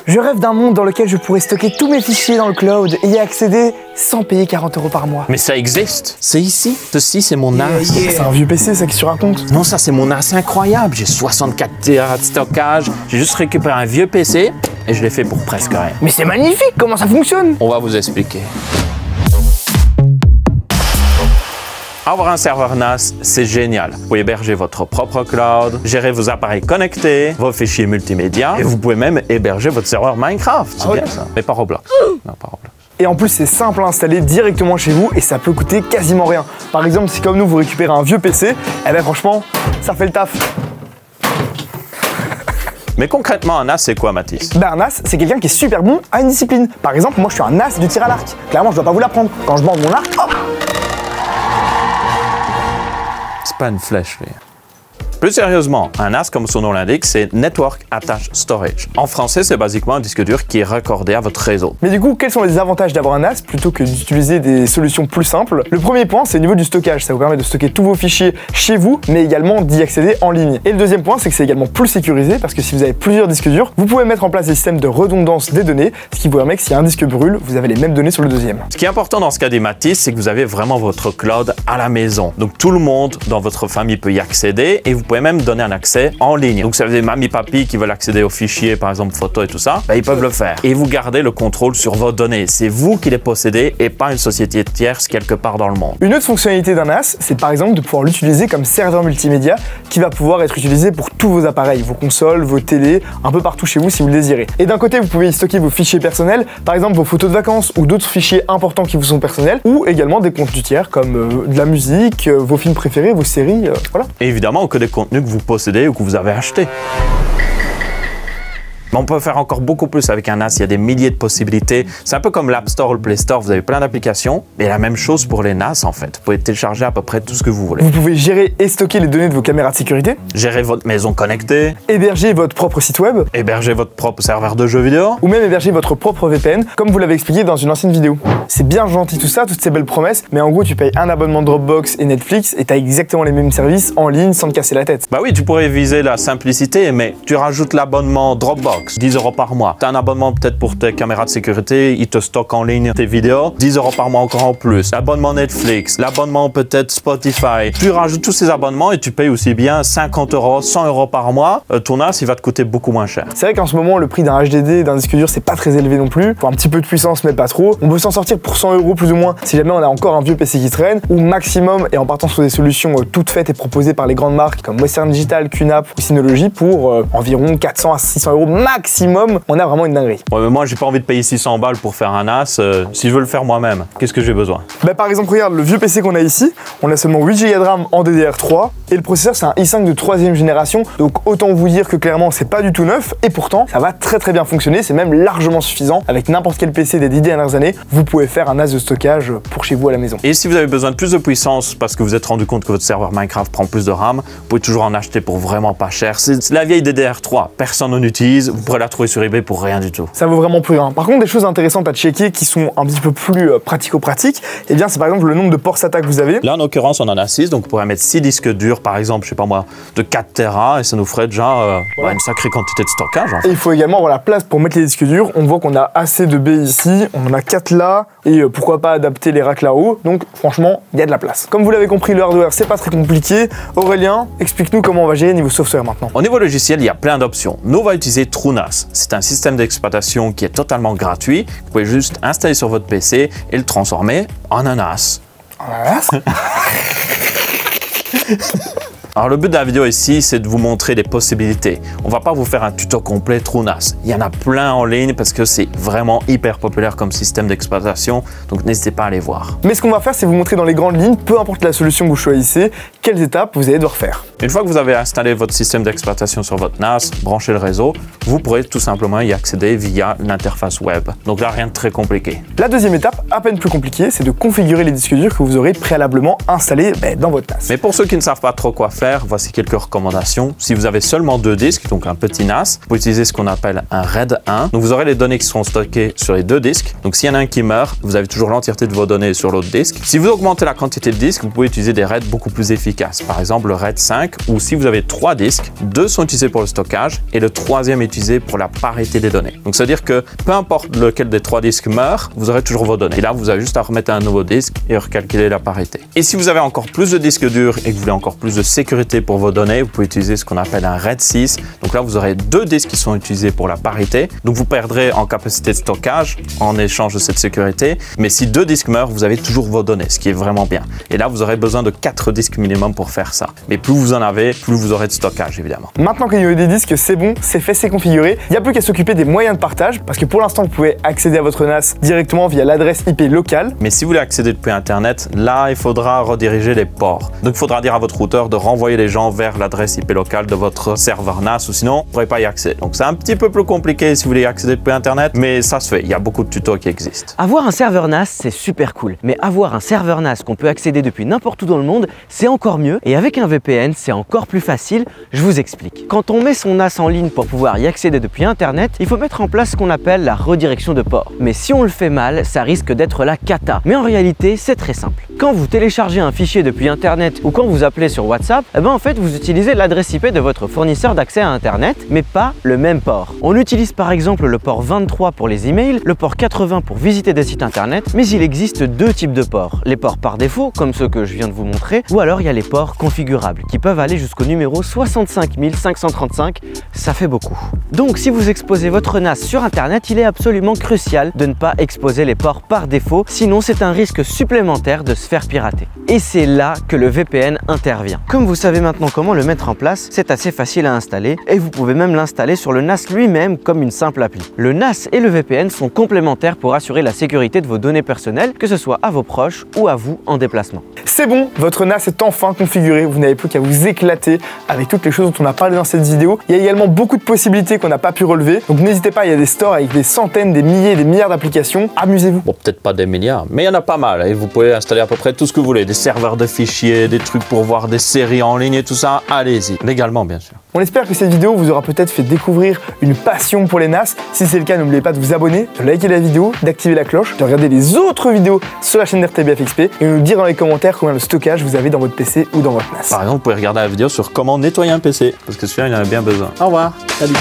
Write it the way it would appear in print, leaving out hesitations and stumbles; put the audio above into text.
Je rêve d'un monde dans lequel je pourrais stocker tous mes fichiers dans le cloud et y accéder sans payer 40 € par mois. Mais ça existe. C'est ici. Ceci, c'est mon NAS. C'est un vieux PC, ça qui se raconte. Non, ça, c'est mon NAS incroyable. J'ai 64 Tera de stockage. J'ai juste récupéré un vieux PC et je l'ai fait pour presque rien. Mais c'est magnifique, comment ça fonctionne? On va vous expliquer. Avoir un serveur NAS, c'est génial. Vous pouvez héberger votre propre cloud, gérer vos appareils connectés, vos fichiers multimédia, et vous pouvez même héberger votre serveur Minecraft. C'est bien ça. Mais pas Roblox. Non, pas Roblox. Et en plus, c'est simple à installer directement chez vous et ça peut coûter quasiment rien. Par exemple, si comme nous, vous récupérez un vieux PC, eh ben franchement, ça fait le taf. Mais concrètement, un NAS, c'est quoi, Mathis? Ben, un NAS, c'est quelqu'un qui est super bon à une discipline. Par exemple, moi, je suis un NAS du tir à l'arc. Clairement, je dois pas vous l'apprendre. Quand je bande mon arc, hop! C'est pas une flèche, lui. Plus sérieusement, un NAS, comme son nom l'indique, c'est Network Attached Storage. En français, c'est basiquement un disque dur qui est raccordé à votre réseau. Mais du coup, quels sont les avantages d'avoir un NAS plutôt que d'utiliser des solutions plus simples? Le premier point, c'est au niveau du stockage. Ça vous permet de stocker tous vos fichiers chez vous, mais également d'y accéder en ligne. Et le deuxième point, c'est que c'est également plus sécurisé parce que si vous avez plusieurs disques durs, vous pouvez mettre en place des systèmes de redondance des données, ce qui vous permet que si un disque brûle, vous avez les mêmes données sur le deuxième. Ce qui est important dans ce cas des Mathis, c'est que vous avez vraiment votre cloud à la maison. Donc tout le monde dans votre famille peut y accéder et vous pouvez même donner un accès en ligne. Donc, si vous avez mamie, papy qui veulent accéder aux fichiers, par exemple photos et tout ça, ben, ils peuvent le faire. Et vous gardez le contrôle sur vos données. C'est vous qui les possédez et pas une société tierce quelque part dans le monde. Une autre fonctionnalité d'un NAS, c'est par exemple de pouvoir l'utiliser comme serveur multimédia qui va pouvoir être utilisé pour tous vos appareils, vos consoles, vos télés, un peu partout chez vous si vous le désirez. Et d'un côté, vous pouvez y stocker vos fichiers personnels, par exemple vos photos de vacances ou d'autres fichiers importants qui vous sont personnels, ou également des contenus tiers comme de la musique, vos films préférés, vos séries, voilà. Et évidemment que des contenus que vous possédez ou que vous avez acheté. Mais on peut faire encore beaucoup plus avec un NAS, il y a des milliers de possibilités. C'est un peu comme l'App Store ou le Play Store, vous avez plein d'applications, mais la même chose pour les NAS en fait. Vous pouvez télécharger à peu près tout ce que vous voulez. Vous pouvez gérer et stocker les données de vos caméras de sécurité, gérer votre maison connectée, héberger votre propre site web, héberger votre propre serveur de jeux vidéo, ou même héberger votre propre VPN, comme vous l'avez expliqué dans une ancienne vidéo. C'est bien gentil tout ça, toutes ces belles promesses, mais en gros tu payes un abonnement Dropbox et Netflix et t'as exactement les mêmes services en ligne sans te casser la tête. Bah oui, tu pourrais viser la simplicité, mais tu rajoutes l'abonnement Dropbox, 10 € par mois. T'as un abonnement peut-être pour tes caméras de sécurité, il te stocke en ligne tes vidéos, 10 € par mois encore en plus. L'abonnement Netflix, l'abonnement peut-être Spotify. Tu rajoutes tous ces abonnements et tu payes aussi bien 50 €, 100 € par mois. Ton NAS, il va te coûter beaucoup moins cher. C'est vrai qu'en ce moment, le prix d'un HDD, d'un disque dur, c'est pas très élevé non plus. Faut un petit peu de puissance, mais pas trop. On peut s'en sortir pour 100 € plus ou moins si jamais on a encore un vieux PC qui traîne, ou maximum, et en partant sur des solutions toutes faites et proposées par les grandes marques comme Western Digital, QNAP ou Synology pour environ 400 à 600 € maximum. On a vraiment une dinguerie. Ouais, mais moi, j'ai pas envie de payer 600 balles pour faire un NAS. Si je veux le faire moi-même, qu'est-ce que j'ai besoin? Bah, par exemple, regarde le vieux PC qu'on a ici. On a seulement 8 Go de RAM en DDR3 et le processeur, c'est un i5 de 3e génération. Donc, autant vous dire que clairement, c'est pas du tout neuf et pourtant, ça va très bien fonctionner. C'est même largement suffisant. Avec n'importe quel PC des 10 dernières années, vous pouvez faire un NAS de stockage pour chez vous à la maison. Et si vous avez besoin de plus de puissance parce que vous êtes rendu compte que votre serveur Minecraft prend plus de RAM, vous pouvez toujours en acheter pour vraiment pas cher. C'est la vieille DDR3. Personne n'en utilise. Vous pourrez la trouver sur eBay pour rien du tout. Ça vaut vraiment plus rien. Par contre, des choses intéressantes à checker qui sont un petit peu plus pratico-pratiques, eh bien, c'est par exemple le nombre de ports SATA que vous avez. Là, en l'occurrence, on en a 6, donc on pourrait mettre 6 disques durs, par exemple, je sais pas moi, de 4 Tera, et ça nous ferait déjà une sacrée quantité de stockage. En fait. Et il faut également avoir la place pour mettre les disques durs. On voit qu'on a assez de baies ici, on en a 4 là, et pourquoi pas adapter les racks là-haut. Donc, franchement, il y a de la place. Comme vous l'avez compris, le hardware, c'est pas très compliqué. Aurélien, explique-nous comment on va gérer niveau software maintenant. Au niveau logiciel, il y a plein d'options. Nous, on va utiliser TrueNAS. C'est un système d'exploitation qui est totalement gratuit. Vous pouvez juste installer sur votre PC et le transformer en un NAS. Alors le but de la vidéo ici, c'est de vous montrer des possibilités. On va pas vous faire un tuto complet TrueNAS. Il y en a plein en ligne parce que c'est vraiment hyper populaire comme système d'exploitation, donc n'hésitez pas à aller voir. Mais ce qu'on va faire, c'est vous montrer dans les grandes lignes, peu importe la solution que vous choisissez, quelles étapes vous allez devoir faire. Une fois que vous avez installé votre système d'exploitation sur votre NAS, branché le réseau, vous pourrez tout simplement y accéder via l'interface web. Donc là, rien de très compliqué. La deuxième étape, à peine plus compliquée, c'est de configurer les disques durs que vous aurez préalablement installés dans votre NAS. Mais pour ceux qui ne savent pas trop quoi faire, voici quelques recommandations. Si vous avez seulement 2 disques, donc un petit NAS, vous pouvez utiliser ce qu'on appelle un RAID 1. Donc vous aurez les données qui seront stockées sur les 2 disques. Donc s'il y en a un qui meurt, vous avez toujours l'entièreté de vos données sur l'autre disque. Si vous augmentez la quantité de disques, vous pouvez utiliser des RAID beaucoup plus efficaces. Par exemple, le RAID 5 où si vous avez 3 disques, 2 sont utilisés pour le stockage et le 3e est utilisé pour la parité des données. Donc, c'est-à-dire que peu importe lequel des 3 disques meurt, vous aurez toujours vos données. Et là, vous avez juste à remettre un nouveau disque et recalculer la parité. Et si vous avez encore plus de disques durs et que vous voulez encore plus de sécurité pour vos données, vous pouvez utiliser ce qu'on appelle un RAID 6. Donc là, vous aurez 2 disques qui sont utilisés pour la parité. Donc, vous perdrez en capacité de stockage en échange de cette sécurité. Mais si 2 disques meurent, vous avez toujours vos données, ce qui est vraiment bien. Et là, vous aurez besoin de 4 disques minimum pour faire ça. Mais plus vous en avez, plus vous aurez de stockage, évidemment. Maintenant qu'il y a des disques, c'est bon, c'est fait, c'est configuré. Il n'y a plus qu'à s'occuper des moyens de partage, parce que pour l'instant, vous pouvez accéder à votre NAS directement via l'adresse IP locale. Mais si vous voulez accéder depuis Internet, là, il faudra rediriger les ports. Donc, il faudra dire à votre routeur de renvoyer les gens vers l'adresse IP locale de votre serveur NAS, ou sinon, vous ne pourrez pas y accéder. Donc, c'est un petit peu plus compliqué si vous voulez y accéder depuis Internet, mais ça se fait. Il y a beaucoup de tutos qui existent. Avoir un serveur NAS, c'est super cool. Mais avoir un serveur NAS qu'on peut accéder depuis n'importe où dans le monde, c'est encore mieux. Et avec un VPN, c'est encore plus facile. Je vous explique. Quand on met son NAS en ligne pour pouvoir y accéder depuis Internet, il faut mettre en place ce qu'on appelle la redirection de port. Mais si on le fait mal, ça risque d'être la cata. Mais en réalité, c'est très simple. Quand vous téléchargez un fichier depuis Internet ou quand vous appelez sur WhatsApp, en fait, vous utilisez l'adresse IP de votre fournisseur d'accès à Internet, mais pas le même port. On utilise par exemple le port 23 pour les emails, le port 80 pour visiter des sites Internet, mais il existe 2 types de ports. Les ports par défaut, comme ceux que je viens de vous montrer, ou alors il y a les ports configurables, qui peuvent aller jusqu'au numéro 65 535, ça fait beaucoup. Donc si vous exposez votre NAS sur Internet, il est absolument crucial de ne pas exposer les ports par défaut, sinon c'est un risque supplémentaire de se faire pirater. Et c'est là que le VPN intervient. Comme vous savez maintenant comment le mettre en place, c'est assez facile à installer et vous pouvez même l'installer sur le NAS lui-même comme une simple appli. Le NAS et le VPN sont complémentaires pour assurer la sécurité de vos données personnelles, que ce soit à vos proches ou à vous en déplacement. C'est bon, votre NAS est enfin configuré, vous n'avez plus qu'à vous éclater avec toutes les choses dont on a parlé dans cette vidéo. Il y a également beaucoup de possibilités qu'on n'a pas pu relever, donc n'hésitez pas, il y a des stores avec des centaines, des milliers, des milliards d'applications, amusez-vous. Bon, peut-être pas des milliards, mais il y en a pas mal et vous pouvez installer à peu près tout ce que vous voulez, des serveurs de fichiers, des trucs pour voir des séries en ligne et tout ça, allez-y, légalement bien sûr. On espère que cette vidéo vous aura peut-être fait découvrir une passion pour les NAS. Si c'est le cas, n'oubliez pas de vous abonner, de liker la vidéo, d'activer la cloche, de regarder les autres vidéos sur la chaîne d'RTBF-XP et nous dire dans les commentaires combien de stockage vous avez dans votre PC ou dans votre NAS. Par exemple, vous pouvez regarder la vidéo sur comment nettoyer un PC, parce que celui-là, il en a bien besoin. Au revoir, salut.